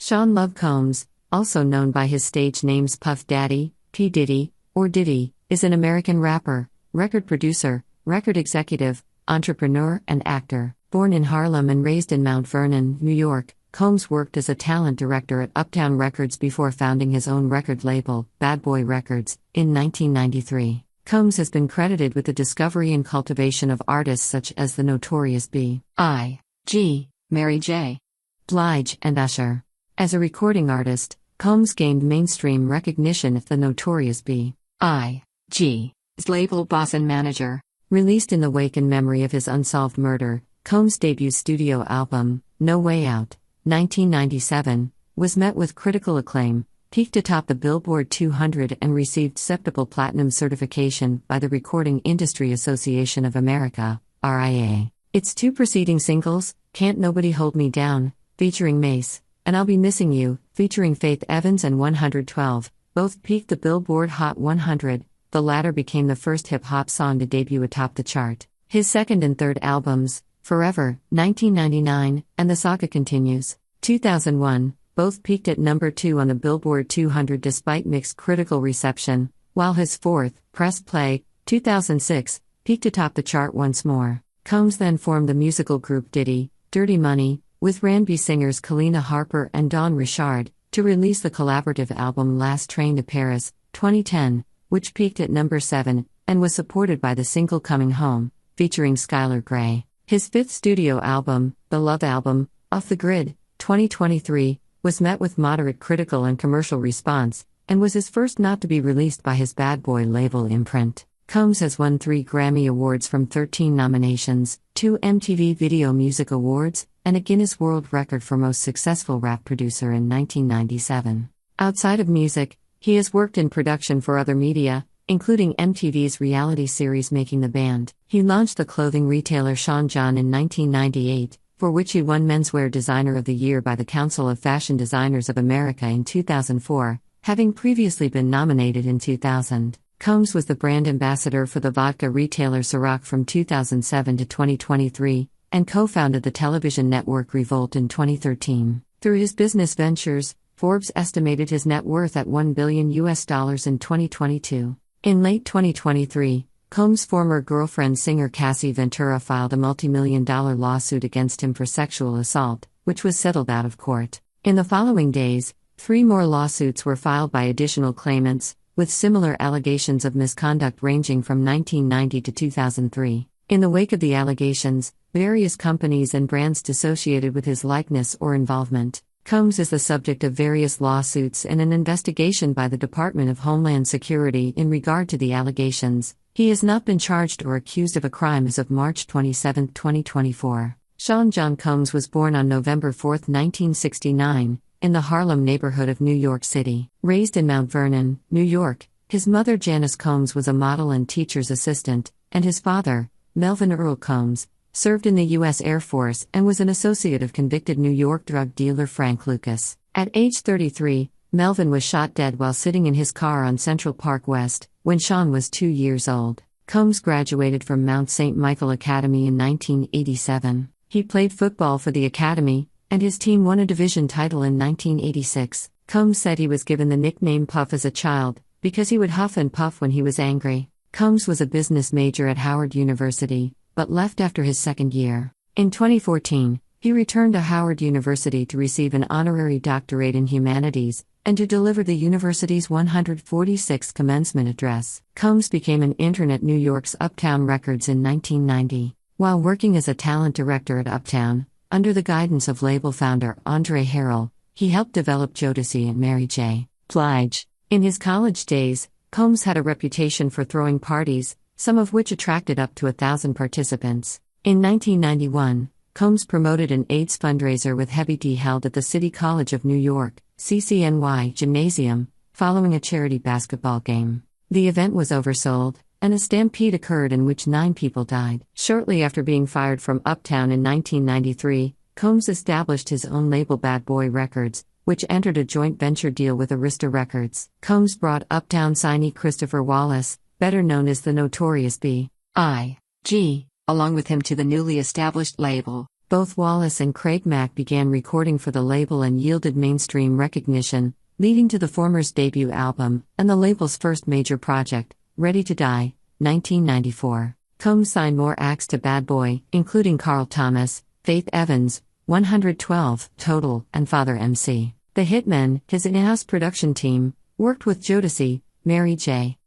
Sean Love Combs, also known by his stage names Puff Daddy, P. Diddy, or Diddy, is an American rapper, record producer, record executive, entrepreneur, and actor. Born in Harlem and raised in Mount Vernon, New York, Combs worked as a talent director at Uptown Records before founding his own record label, Bad Boy Records, in 1993. Combs has been credited with the discovery and cultivation of artists such as the Notorious B.I.G., Mary J. Blige, and Usher. As a recording artist, Combs gained mainstream recognition as the Notorious B.I.G.'s label boss and manager. Released in the wake and memory of his unsolved murder, Combs' debut studio album, No Way Out, 1997, was met with critical acclaim, peaked atop the Billboard 200 and received acceptable platinum certification by the Recording Industry Association of America, RIA. Its two preceding singles, Can't Nobody Hold Me Down, featuring Mace, and I'll Be Missing You, featuring Faith Evans and 112, both peaked the Billboard Hot 100, the latter became the first hip-hop song to debut atop the chart. His second and third albums, Forever, 1999, and The Saga Continues, 2001, both peaked at number 2 on the Billboard 200 despite mixed critical reception, while his fourth, Press Play, 2006, peaked atop the chart once more. Combs then formed the musical group Diddy, Dirty Money, with R&B singers Kalina Harper and Dawn Richard, to release the collaborative album Last Train to Paris, 2010, which peaked at number 7, and was supported by the single Coming Home, featuring Skylar Grey. His fifth studio album, The Love Album, Off the Grid, 2023, was met with moderate critical and commercial response, and was his first not to be released by his Bad Boy label imprint. Combs has won 3 Grammy Awards from 13 nominations, 2 MTV Video Music Awards, and a Guinness World Record for Most Successful Rap Producer in 1997. Outside of music, he has worked in production for other media, including MTV's reality series Making the Band. He launched the clothing retailer Sean John in 1998, for which he won Menswear Designer of the Year by the Council of Fashion Designers of America in 2004, having previously been nominated in 2000. Combs was the brand ambassador for the vodka retailer Ciroc from 2007 to 2023, and co-founded the television network Revolt in 2013. Through his business ventures, Forbes estimated his net worth at $1 billion in 2022. In late 2023, Combs' former girlfriend singer Cassie Ventura filed a multi-million-dollar lawsuit against him for sexual assault, which was settled out of court. In the following days, 3 more lawsuits were filed by additional claimants, with similar allegations of misconduct ranging from 1990 to 2003. In the wake of the allegations, various companies and brands dissociated with his likeness or involvement. Combs is the subject of various lawsuits and an investigation by the Department of Homeland Security in regard to the allegations. He has not been charged or accused of a crime as of March 27, 2024. Sean John Combs was born on November 4, 1969, in the Harlem neighborhood of New York City. Raised in Mount Vernon, New York, his mother Janice Combs was a model and teacher's assistant, and his father, Melvin Earl Combs, served in the U.S. Air Force and was an associate of convicted New York drug dealer Frank Lucas. At age 33, Melvin was shot dead while sitting in his car on Central Park West, when Sean was 2 years old. Combs graduated from Mount St. Michael Academy in 1987. He played football for the academy, and his team won a division title in 1986. Combs said he was given the nickname Puff as a child, because he would huff and puff when he was angry. Combs was a business major at Howard University, but left after his second year. In 2014, he returned to Howard University to receive an honorary doctorate in humanities, and to deliver the university's 146th commencement address. Combs became an intern at New York's Uptown Records in 1990. While working as a talent director at Uptown, under the guidance of label founder Andre Harrell, he helped develop Jodeci and Mary J. Blige. In his college days, Combs had a reputation for throwing parties, some of which attracted up to 1,000 participants. In 1991, Combs promoted an AIDS fundraiser with Heavy D held at the City College of New York, CCNY Gymnasium, following a charity basketball game. The event was oversold, and a stampede occurred in which 9 people died. Shortly after being fired from Uptown in 1993, Combs established his own label Bad Boy Records, which entered a joint venture deal with Arista Records. Combs brought Uptown signee Christopher Wallace, better known as the Notorious B.I.G., along with him to the newly established label. Both Wallace and Craig Mack began recording for the label and yielded mainstream recognition, leading to the former's debut album and the label's first major project, Ready to Die, 1994. Combs signed more acts to Bad Boy, including Carl Thomas, Faith Evans, 112, Total, and Father MC. The Hitmen, his in-house production team, worked with Jodeci, Mary J.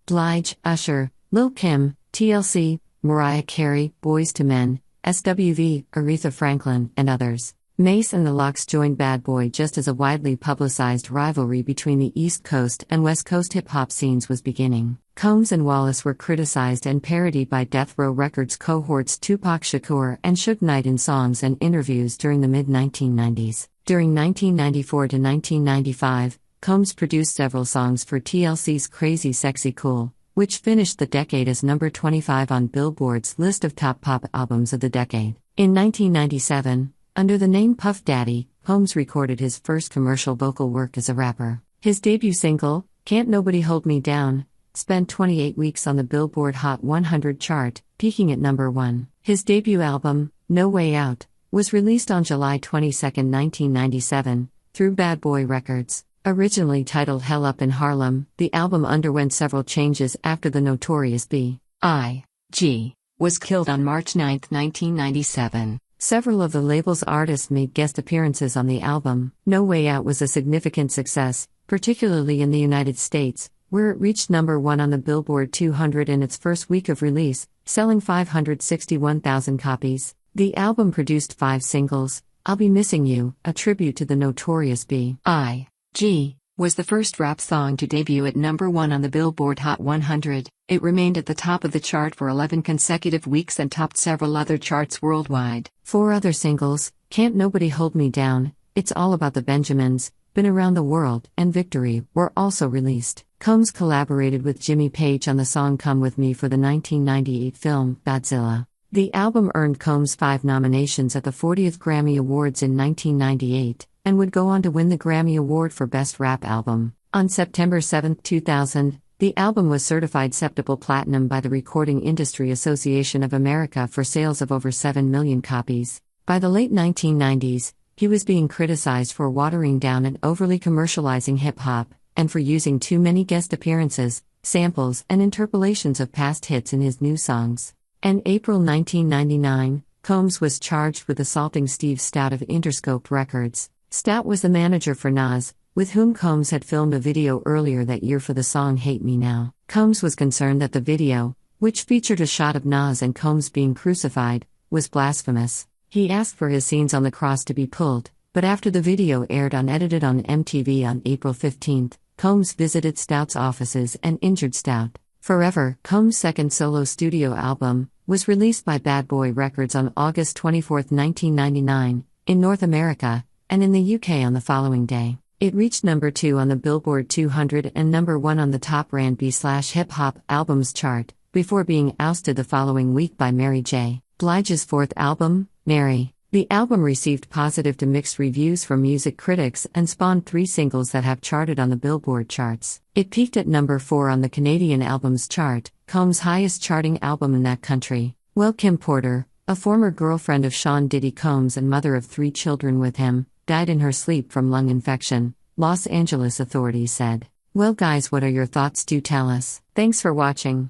Blige, Usher, Lil' Kim, TLC, Mariah Carey, Boyz II Men, SWV, Aretha Franklin, and others. Mace and the Lox joined Bad Boy just as a widely publicized rivalry between the East Coast and West Coast hip-hop scenes was beginning. Combs and Wallace were criticized and parodied by Death Row Records cohorts Tupac Shakur and Suge Knight in songs and interviews during the mid-1990s. During 1994 to 1995, Combs produced several songs for TLC's Crazy Sexy Cool, which finished the decade as number 25 on Billboard's list of top pop albums of the decade. In 1997, under the name Puff Daddy, Combs recorded his first commercial vocal work as a rapper. His debut single, Can't Nobody Hold Me Down, spent 28 weeks on the Billboard Hot 100 chart, peaking at number 1. His debut album, No Way Out, was released on July 22, 1997, through Bad Boy Records. Originally titled Hell Up in Harlem, the album underwent several changes after the notorious B.I.G. was killed on March 9, 1997. Several of the label's artists made guest appearances on the album. No Way Out was a significant success, particularly in the United States, where it reached number 1 on the Billboard 200 in its first week of release, selling 561,000 copies. The album produced 5 singles. I'll Be Missing You, a tribute to the notorious B.I.G., was the first rap song to debut at number 1 on the Billboard Hot 100. It remained at the top of the chart for 11 consecutive weeks and topped several other charts worldwide. 4 other singles, Can't Nobody Hold Me Down, It's All About the Benjamins, Been Around the World, and Victory, were also released. Combs collaborated with Jimmy Page on the song Come With Me for the 1998 film, Godzilla. The album earned Combs 5 nominations at the 40th Grammy Awards in 1998, and would go on to win the Grammy Award for Best Rap Album. On September 7, 2000, the album was certified Septuple Platinum by the Recording Industry Association of America for sales of over 7 million copies. By the late 1990s, he was being criticized for watering down and overly commercializing hip-hop, and for using too many guest appearances, samples, and interpolations of past hits in his new songs. In April 1999, Combs was charged with assaulting Steve Stout of Interscope Records. Stout was the manager for Nas, with whom Combs had filmed a video earlier that year for the song Hate Me Now. Combs was concerned that the video, which featured a shot of Nas and Combs being crucified, was blasphemous. He asked for his scenes on the cross to be pulled, but after the video aired unedited on MTV on April 15, Combs visited Stout's offices and injured Stout. Forever, Combs' second solo studio album, was released by Bad Boy Records on August 24, 1999, in North America, and in the UK on the following day. It reached number 2 on the Billboard 200 and number 1 on the top R&B/hip hop albums chart, before being ousted the following week by Mary J. Blige's 4th album, Mary. The album received positive to mixed reviews from music critics and spawned 3 singles that have charted on the Billboard charts. It peaked at number 4 on the Canadian Albums Chart, Combs' highest charting album in that country. Kim Porter, a former girlfriend of Sean Diddy Combs and mother of 3 children with him, died in her sleep from lung infection, Los Angeles authorities said. Well guys, what are your thoughts? Do tell us. Thanks for watching.